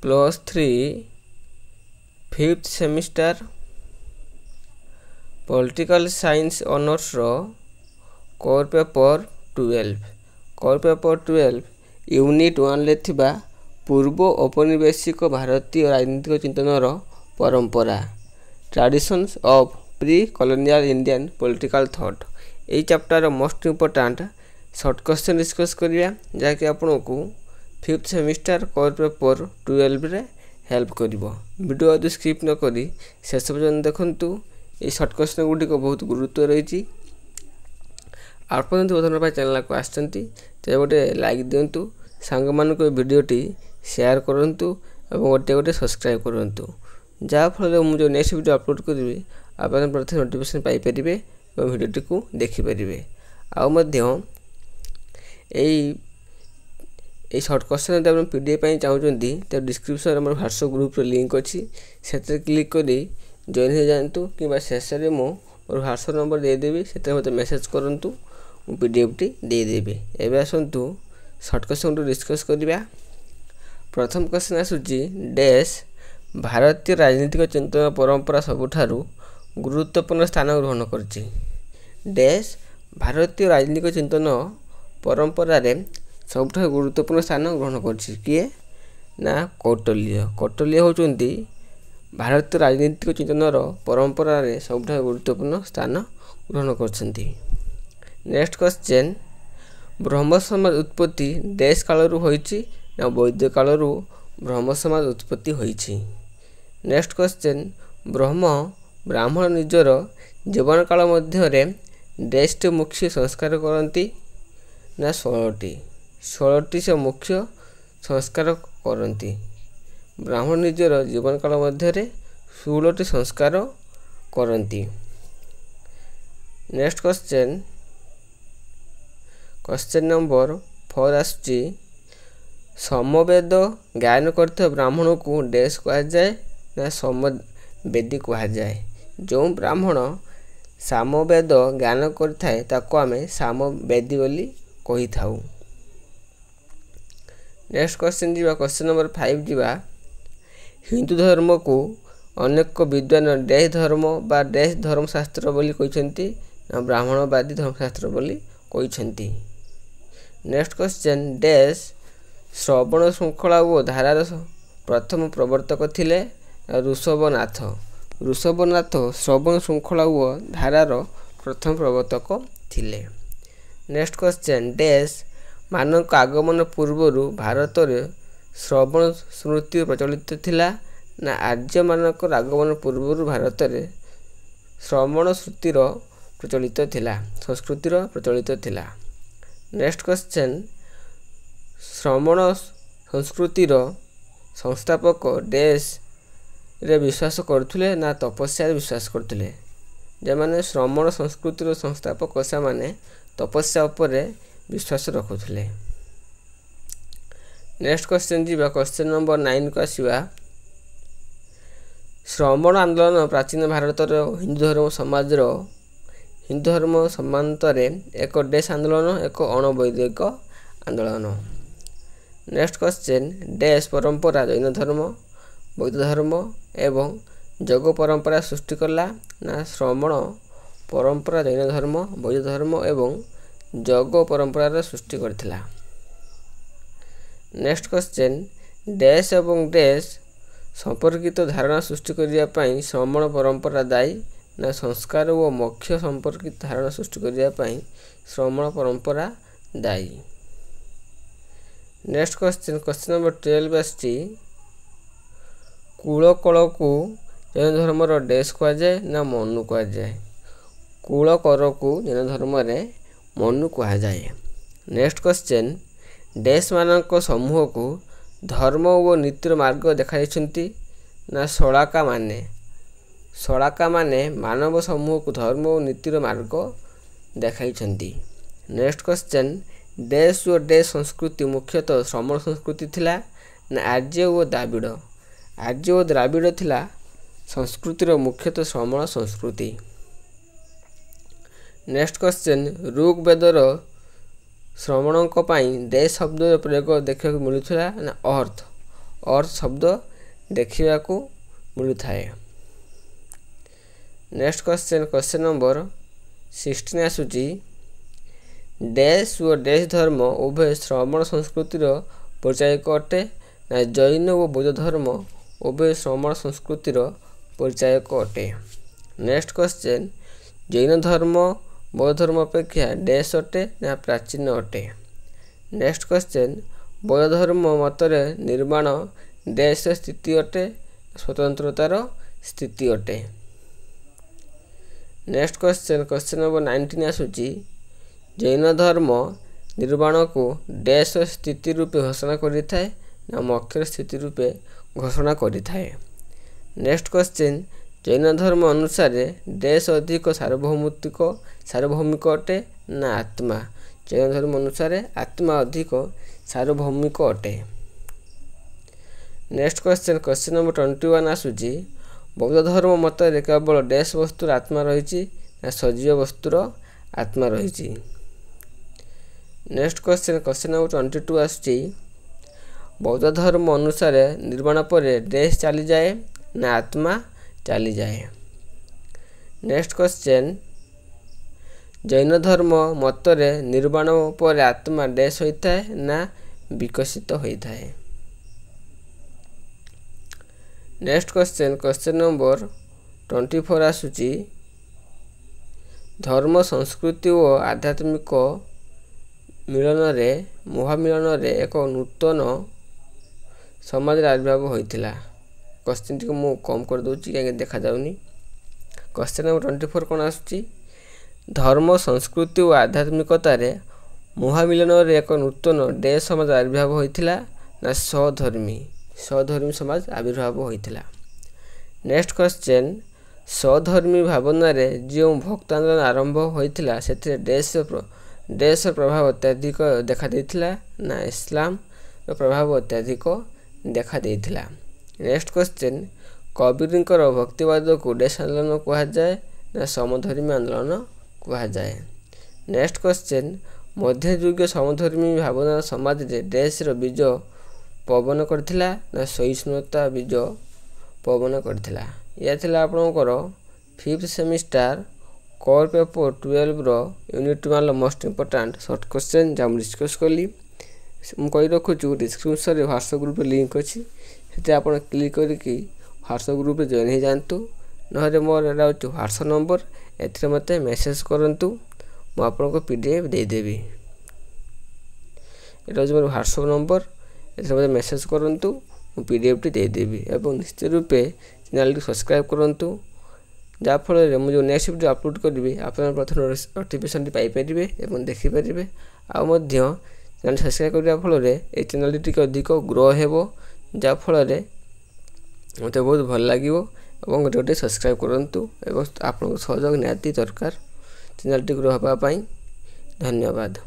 +3 5th semester political science honours रो core paper 12 unit 1 ले थिबा पूर्व औपनिवेशिक भारतीय राजनीतिक चिंतनर परंपरा traditions of pre colonial Indian political thought एई chapter most important short question discuss करिया जाके आपनको 5th सेमिस्टर कोर पेपर 12 रे हेल्प करिवो। वीडियो यदि स्किप न करी शेष पर्यंत देखंतु ए शॉर्ट क्वेश्चन गुडी को बहुत गुरुत्व रही। आपण प्रथम भाई चैनल को आछंती ते गोटे लाइक दियंतु, सांग मान को वीडियोटी शेयर करंतु एवं गोटे सब्सक्राइब करंतु, जा फल मु जो नेक्स्ट वीडियो अपलोड करिवे आपण प्रथम नोटिफिकेशन पाई परिबे एवं वीडियोटी को देखि परिबे। आ मध्य ए शॉर्ट क्वेश्चन यदि आप पीडीएफ पाई चाहउचंती तो डिस्क्रिप्शन हमर व्हाट्सएप ग्रुप रे लिंक अछि, सेते क्लिक करी जॉइन हो जांतु किबा शेष रे मो और व्हाट्सएप नंबर दे देबी, सेते मते मेसेज करंतु मु पीडीएफ टी दे देबी। एबे आसंतु शॉर्ट क्वेश्चन को डिस्कस करिबा। प्रथम क्वेश्चन आसुची डैश भारतीय राजनीतिक चिंतन परंपरा सबुठारु गुरुत्वपूर्ण स्थान ग्रहण करछि। डैश भारतीय राजनीतिक चिंतन परंपरा रे सबुठारु गुरुत्वपूर्ण स्थान ग्रहण करछि किए ना कौटिल्य। कौटिल्य होचंती भारतीय राजनीतिक चिंतनर परंपरा रे सबुठारु गुरुत्वपूर्ण स्थान ग्रहण करछंती। नेक्स्ट क्वेश्चन ब्रह्म समाज उत्पत्ति डैश कालरू होईछि ना वैदिक कालरू ब्रह्म समाज उत्पत्ति होईछि। नेक्स्ट क्वेश्चन ब्राह्मण निजर जीवन काल मध्य रे डैश मुख्य संस्कार करती ना 16टी से मुख्य संस्कार करती। ब्राह्मण निजर जीवन काल मध्य रे 16टी संस्कार करती। नेक्स्ट क्वेश्चन नंबर 4 आसुची समवेद ज्ञान करते ब्राह्मण को डैश कहा जाए ना समवेदी कहा जाए। जो ब्राह्मण सामवेद ज्ञान करथाए ताको आमे सामवेदी बोली कहि थाउ। नेक्स्ट क्वेश्चन जीवा क्वेश्चन नंबर 5 जीवा हिंदू धर्म को अनेक विद्वान डैश धर्म बा डैश धर्मशास्त्र बोली कहिसंती ना ब्राह्मणवादी धर्मशास्त्र बोली कहिसंती। नेक्स्ट क्वेश्चन डैश श्रवण श्रृंखला और धारार प्रथम प्रवर्तक थिले ऋषभनाथ। ऋषभनाथ श्रवण श्रृंखला और धारार प्रथम प्रवर्तक थिले। नेक्स्ट क्वेश्चन डैश मानक आगमन पूर्वरु भारत रे श्रवण स्मृति प्रचलित थिला ना आर्य मानक आगमन पूर्वरु भारत रे श्रवण श्रुतिर प्रचलित थिला संस्कृतिर प्रचलित थिला। नेक्स्ट क्वेश्चन श्रवण संस्कृतिर संस्थापक डैश रे विश्वास करथुले ना तपस्या रे विश्वास करथुले। जे माने श्रवण संस्कृतिर संस्थापक से माने तपस्या उपरे विश्वास रखुथुले। नेक्स्ट क्वेश्चन जीवा क्वेश्चन नंबर 9 को आसीबा श्रवण आंदोलन प्राचीन भारत रो हिंदू धर्म समाज रो हिंदू धर्म समांतर एक डैश आंदोलन एक अणवैदिक आंदोलन। नेक्स्ट क्वेश्चन डैश परंपरा जैन धर्म बौद्ध धर्म एवं जग परंपरा सृष्टि कला ना श्रवण परंपरा जैन धर्म बौद्ध धर्म एवं जग परंपरा सृष्टि करथिला। नेक्स्ट क्वेश्चन डैश एवं डैश संपर्कित धारणा सृष्टि करिया पई श्रवण परंपरा दायी ना संस्कार और मोक्ष संपर्कित धारणा सृष्टि करिया पई श्रवण परंपरा दायी। नेक्स्ट क्वेश्चन नंबर 12 आछि कूल कल को जैन धर्म रो डैश कहा जाए ना मनु कहा जाए। कूल कर को जैन धर्म रे मनु कहा जाए। नेक्स्ट क्वेश्चन डैश मानक समूह को धर्म और नीतिर मार्ग देखाइछंती ना शलाका माने। शलाका माने मानव समूह को धर्म और नीतिर मार्ग देखाइछंती। नेक्स्ट क्वेश्चन डैश और डैश संस्कृति मुख्यतः श्रमण संस्कृति थिला ना आर्य और द्राविड़। आर्य और द्राविड़ थिला संस्कृतिर मुख्यतः श्रमण संस्कृति। नेक्स्ट क्वेश्चन ऋग्वेदर श्रवणों डैश शब्द प्रयोग देखा मिलूला ना अर्थ। अर्थ शब्द देखा मिलू थाए। नेक्स्ट क्वेश्चन नंबर 16 आसूची डैश और डैश धर्म उभय श्रमण संस्कृतिर परिचायक अटे ना जैन और बौद्ध धर्म उभय श्रमण संस्कृतिर परिचायक अटे। नेक्स्ट क्वेश्चन जैन धर्म बौद्ध धर्म अपेक्षा डैश अटे ना प्राचीन अटे। नेक्स्ट क्वेश्चन बौद्ध धर्म मतरे निर्माण डैश स्थिति अटे स्वतंत्रतार स्थिति अटे। नेक्स्ट क्वेश्चन नंबर 19 आसूची जैन धर्म निर्माण को डैश स्थिति रूपे घोषणा करिथाए ना मोक्षर स्थिति रूपे घोषणा करिथाए। नेक्स्ट क्वेश्चन जैन धर्म अनुसार डैश अधिक सार्वभौमिक अटे ना आत्मा। जैन धर्म अनुसार आत्मा अधिक सार्वभौमिक अटे। नेक्स्ट क्वेश्चन नंबर 21 आसूची बौद्ध धर्म मतरे केवल डैश वस्तुर आत्मा रही ना सजीव वस्तुर आत्मा रही। नेक्स्ट क्वेश्चन नंबर 22 आसूची बौद्ध धर्म अनुसार निर्माण पर डैश चली जाए ना आत्मा चली जाए। नेक्स्ट क्वेश्चन जैन धर्म मतरे निर्माण पर आत्मा डैश होता है ना विकसित होता है। नेक्स्ट क्वेश्चन नंबर 24 आसूची धर्म संस्कृति और आध्यात्मिक मिलन रे महामिलन रे एक नूतन समाज आविर्भाव होता। क्वेश्चन टी मु कम कर दूची कहीं देखा जाउनी। क्वेश्चन नंबर 24 कौन आसूची धर्म संस्कृति और आध्यात्मिकता रे महामिलन रे एक नूतन डैश समाज आविर्भाव होता ना सधर्मी समाज आविर्भाव होता। नेक्स्ट क्वेश्चन सधर्मी भावना रे जो भक्त आंदोलन आरंभ होता से डैश प्रभाव अत्याधिक देखा देथिला ना इस्लाम प्रभाव अत्याधिक देखा देथिला। नेक्स्ट क्वेश्चन कबीरंकर भक्तिवाद को डैश आंदोलन कहा जाए ना समधर्मी आंदोलन कहा जाए। नेक्स्ट क्वेश्चन मध्ययुगीय समधर्मी भावना समाज रे डैश रो बीज पवन करथिला ना सहिष्णुता बीज पवन करथिला। या थिला आपनकर 5th सेमिस्टर कोर पेपर 12 रो unit 1 most important short question जम डिस्कस कली। मु कहि रखुछु डिस्क्रिप्शन रे व्हाट्सएप ग्रुप लिंक अछि सेते आपण क्लिक करके व्हाट्सएप ग्रुप रे जॉइन हो जानतु नहरे मोर रहउछु व्हाट्सएप नंबर एथरे मते मेसेज करंतु मु आपनको पीडीएफ दे देबी। एटा जो मोर व्हाट्सएप नंबर एथरे मते मेसेज करंतु मु पीडीएफ टी दे देबी एवं निश्चित रूपे चैनल टी सब्सक्राइब करंतु जा फल मु जो नेक्स्ट वीडियो अपलोड करी आपन प्रथम नोटिफिकेशन टी पाई परिबे एवं देखि परिबे आ मध्य चैनल सब्सक्राइब करिया फल रे ए चैनल टी अधिक ग्रो हेबो जा फल रे मते बहुत भल लागिवो एवं गोटे सब्सक्राइब करंतु एवं आपन सहयोग निहाती दरकार चैनल टी ग्रो हबा पई। धन्यवाद।